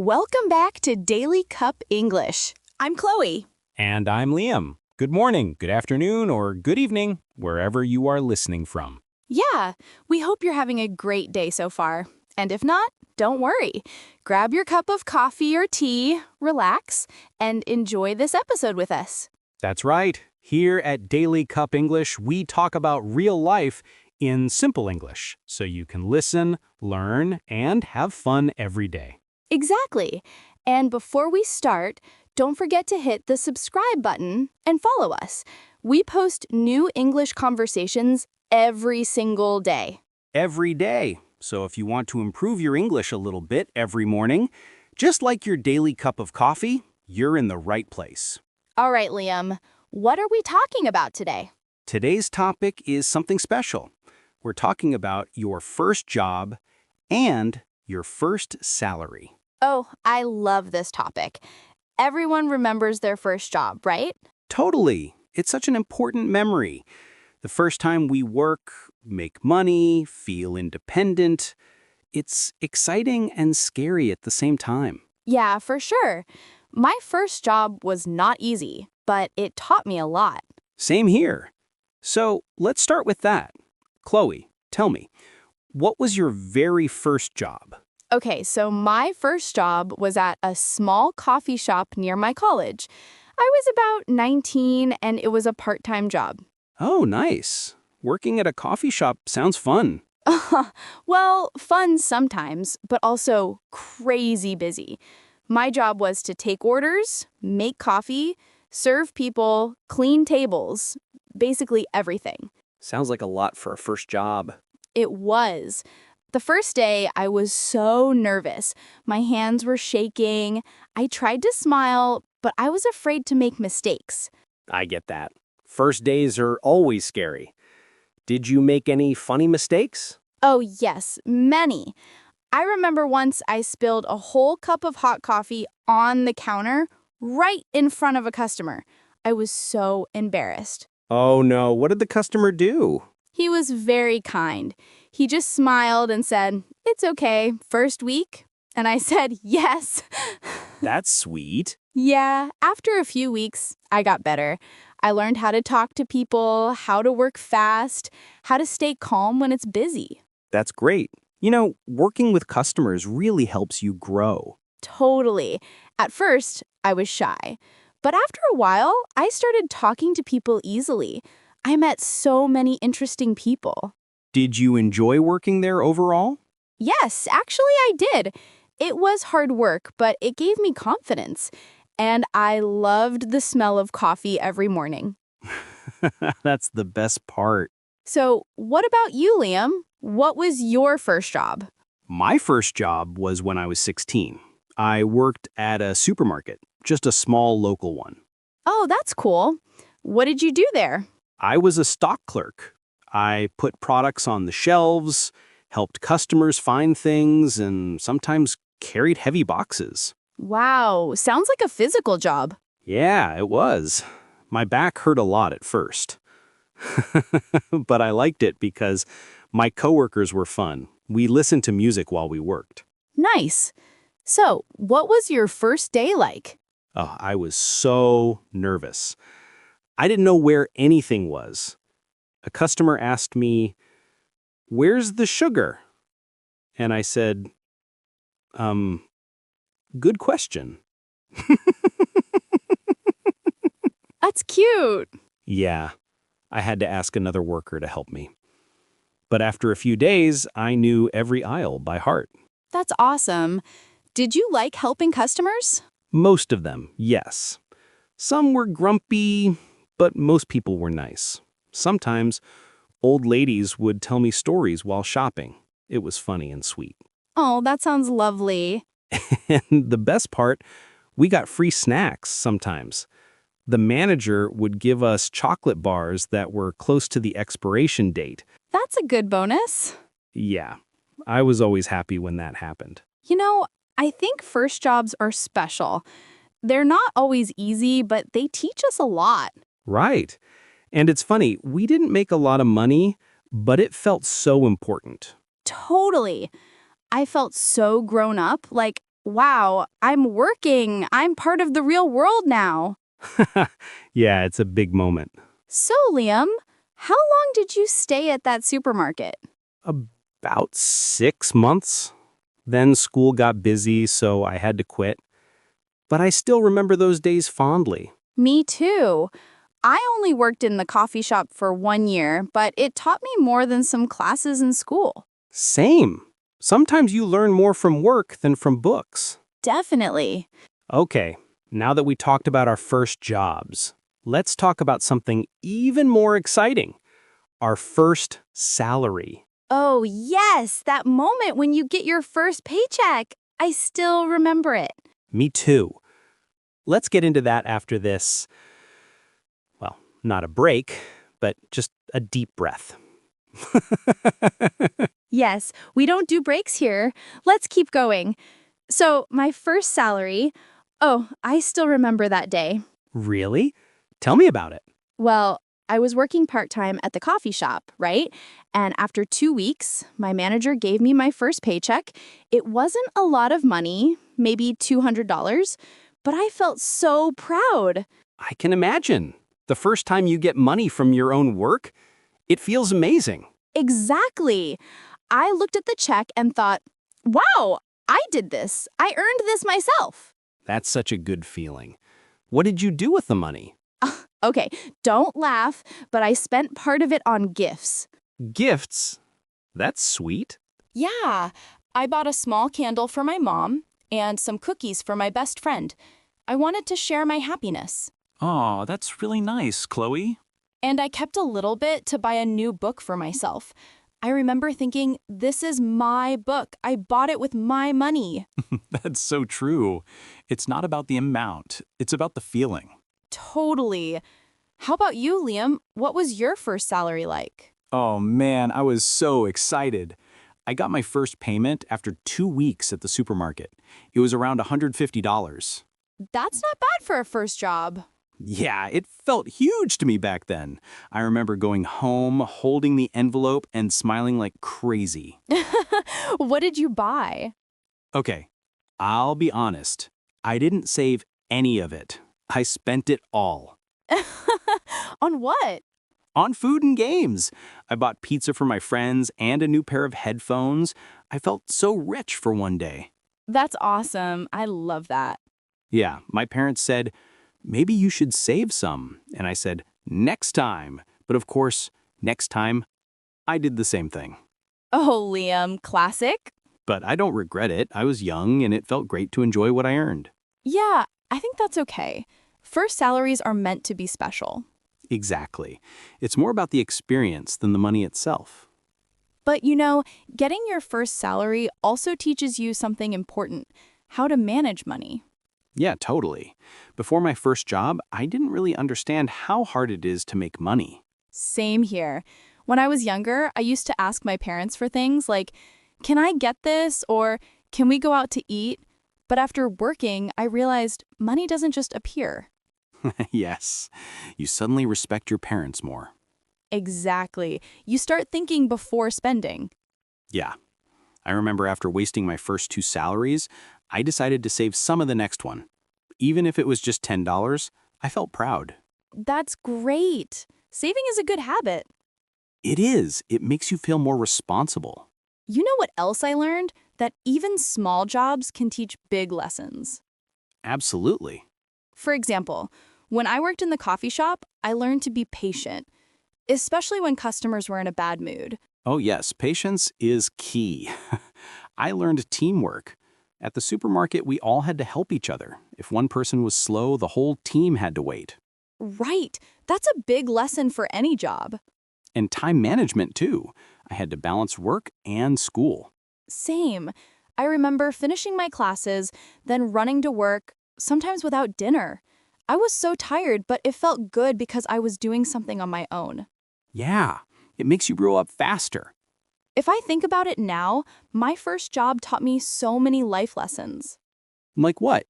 Welcome back to Daily Cup English. I'm Chloe. And I'm Liam. Good morning, good afternoon, or good evening, wherever you are listening from. Yeah, we hope you're having a great day so far. And if not, don't worry. Grab your cup of coffee or tea, relax, and enjoy this episode with us. That's right. Here at Daily Cup English, we talk about real life in simple English, so you can listen, learn, and have fun every day. Exactly. And before we start, don't forget to hit the subscribe button and follow us. We post new English conversations every single day. Every day. So if you want to improve your English a little bit every morning, just like your daily cup of coffee, you're in the right place. All right, Liam, what are we talking about today? Today's topic is something special. We're talking about your first job and your first salary. Oh, I love this topic. Everyone remembers their first job, right? Totally. It's such an important memory. The first time we work, make money, feel independent. It's exciting and scary at the same time. Yeah, for sure. My first job was not easy, but it taught me a lot. Same here. So let's start with that. Chloe, tell me, what was your very first job? Okay, so my first job was at a small coffee shop near my college. I was about 19 and it was a part-time job. Oh, nice. Working at a coffee shop sounds fun. Well, fun sometimes, but also crazy busy. My job was to take orders, make coffee, serve people, clean tables, basically everything. Sounds like a lot for a first job. It was. The first day, I was so nervous. My hands were shaking. I tried to smile, but I was afraid to make mistakes. I get that. First days are always scary. Did you make any funny mistakes? Oh, yes, many. I remember once I spilled a whole cup of hot coffee on the counter right in front of a customer. I was so embarrassed. Oh no, what did the customer do? He was very kind. He just smiled and said, "It's okay, first week?" And I said, "Yes." That's sweet. Yeah, after a few weeks, I got better. I learned how to talk to people, how to work fast, how to stay calm when it's busy. That's great. You know, working with customers really helps you grow. Totally. At first, I was shy. But after a while, I started talking to people easily. I met so many interesting people. Did you enjoy working there overall? Yes, actually I did. It was hard work, but it gave me confidence. And I loved the smell of coffee every morning. That's the best part. So, what about you, Liam? What was your first job? My first job was when I was 16. I worked at a supermarket, just a small local one. Oh, that's cool. What did you do there? I was a stock clerk. I put products on the shelves, helped customers find things, and sometimes carried heavy boxes. Wow, sounds like a physical job. Yeah, it was. My back hurt a lot at first. But I liked it because my coworkers were fun. We listened to music while we worked. Nice. So, what was your first day like? Oh, I was so nervous. I didn't know where anything was. A customer asked me, "Where's the sugar?" And I said, good question. That's cute. Yeah, I had to ask another worker to help me. But after a few days, I knew every aisle by heart. That's awesome. Did you like helping customers? Most of them, yes. Some were grumpy, but most people were nice. Sometimes, old ladies would tell me stories while shopping. It was funny and sweet. Oh, that sounds lovely. And the best part, we got free snacks sometimes. The manager would give us chocolate bars that were close to the expiration date. That's a good bonus. Yeah, I was always happy when that happened. You know, I think first jobs are special. They're not always easy, but they teach us a lot. Right. And it's funny, we didn't make a lot of money, but it felt so important. Totally. I felt so grown up, like Wow, I'm working. I'm part of the real world now. Yeah, it's a big moment. So, Liam, how long did you stay at that supermarket? About 6 months. Then school got busy, so I had to quit. But I still remember those days fondly. Me too. I only worked in the coffee shop for 1 year, but it taught me more than some classes in school. Same. Sometimes you learn more from work than from books. Definitely. Okay, now that we talked about our first jobs, let's talk about something even more exciting. Our first salary. Oh, yes, that moment when you get your first paycheck. I still remember it. Me too. Let's get into that after this, well, not a break, but just a deep breath. Yes, we don't do breaks here. Let's keep going. So, my first salary, oh, I still remember that day. Really? Tell me about it. Well, I was working part-time at the coffee shop, right? And after 2 weeks, my manager gave me my first paycheck. It wasn't a lot of money, maybe $200, but I felt so proud. I can imagine. The first time you get money from your own work, it feels amazing. Exactly. I looked at the check and thought, wow, I did this. I earned this myself. That's such a good feeling. What did you do with the money? Okay, don't laugh, but I spent part of it on gifts. Gifts? That's sweet. Yeah, I bought a small candle for my mom and some cookies for my best friend. I wanted to share my happiness. Aw, that's really nice, Chloe. And I kept a little bit to buy a new book for myself. I remember thinking, this is my book. I bought it with my money. That's so true. It's not about the amount, it's about the feeling. Totally. How about you, Liam? What was your first salary like? Oh man, I was so excited. I got my first payment after 2 weeks at the supermarket. It was around $150. That's not bad for a first job. Yeah, it felt huge to me back then. I remember going home, holding the envelope, and smiling like crazy. What did you buy? Okay, I'll be honest. I didn't save any of it. I spent it all. On what? On food and games. I bought pizza for my friends and a new pair of headphones. I felt so rich for one day. That's awesome. I love that. Yeah, my parents said, maybe you should save some. And I said, next time. But of course, next time, I did the same thing. Oh, Liam, classic? But I don't regret it. I was young and it felt great to enjoy what I earned. Yeah, I think that's okay. First salaries are meant to be special. Exactly. It's more about the experience than the money itself. But you know, getting your first salary also teaches you something important, how to manage money. Yeah, totally. Before my first job, I didn't really understand how hard it is to make money. Same here. When I was younger, I used to ask my parents for things like, can I get this? Or can we go out to eat? But after working, I realized money doesn't just appear. Yes, you suddenly respect your parents more. Exactly. You start thinking before spending. Yeah. I remember after wasting my first 2 salaries, I decided to save some of the next one. Even if it was just $10, I felt proud. That's great. Saving is a good habit. It is. It makes you feel more responsible. You know what else I learned? That even small jobs can teach big lessons. Absolutely. For example, when I worked in the coffee shop, I learned to be patient, especially when customers were in a bad mood. Oh yes, patience is key. I learned teamwork. At the supermarket, we all had to help each other. If one person was slow, the whole team had to wait. Right. That's a big lesson for any job. And time management, too. I had to balance work and school. Same. I remember finishing my classes, then running to work, sometimes without dinner. I was so tired, but it felt good because I was doing something on my own. Yeah, it makes you grow up faster. If I think about it now, my first job taught me so many life lessons. Like what?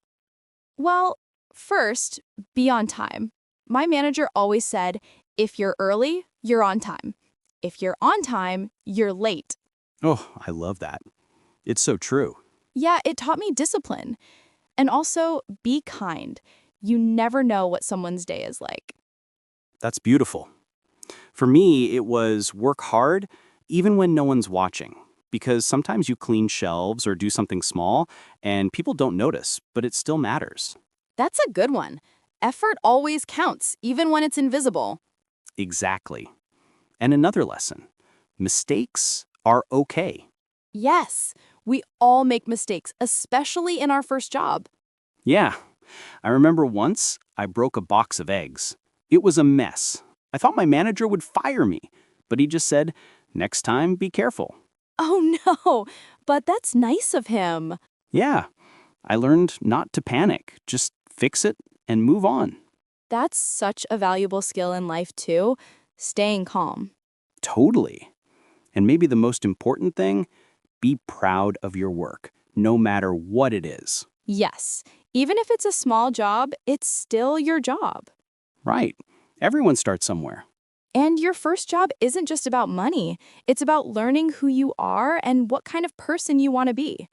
Well, first, be on time. My manager always said, if you're early, you're on time. If you're on time, you're late. Oh, I love that. It's so true. Yeah, it taught me discipline. And also, be kind. You never know what someone's day is like. That's beautiful. For me, it was work hard, even when no one's watching. Because sometimes you clean shelves or do something small, and people don't notice, but it still matters. That's a good one. Effort always counts, even when it's invisible. Exactly. And another lesson, mistakes are okay. Yes, we all make mistakes, especially in our first job. Yeah, I remember once I broke a box of eggs. It was a mess. I thought my manager would fire me, but he just said, "Next time, be careful." Oh no, but that's nice of him. Yeah, I learned not to panic, just fix it and move on. That's such a valuable skill in life, too, staying calm. Totally. And maybe the most important thing, be proud of your work, no matter what it is. Yes, even if it's a small job, it's still your job. Right. Everyone starts somewhere. And your first job isn't just about money, it's about learning who you are and what kind of person you want to be.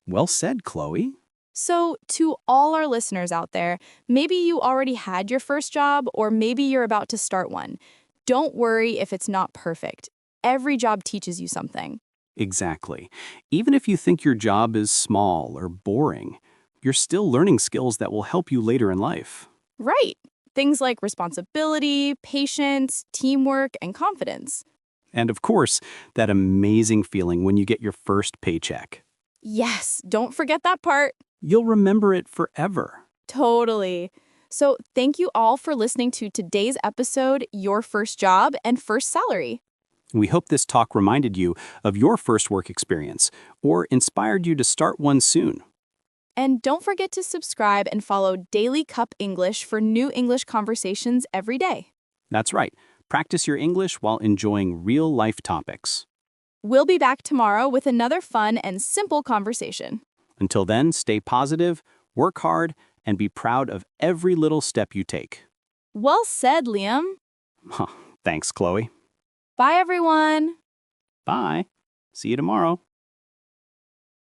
Well said, Chloe. So, to all our listeners out there, maybe you already had your first job or maybe you're about to start one. Don't worry if it's not perfect. Every job teaches you something. Exactly. Even if you think your job is small or boring, you're still learning skills that will help you later in life. Right. Things like responsibility, patience, teamwork, and confidence. And of course, that amazing feeling when you get your first paycheck. Yes, don't forget that part. You'll remember it forever. Totally. So, thank you all for listening to today's episode, Your First Job and First Salary. We hope this talk reminded you of your first work experience or inspired you to start one soon. And don't forget to subscribe and follow Daily Cup English for new English conversations every day. That's right. Practice your English while enjoying real-life topics. We'll be back tomorrow with another fun and simple conversation. Until then, stay positive, work hard, and be proud of every little step you take. Well said, Liam. Thanks, Chloe. Bye, everyone. Bye. See you tomorrow.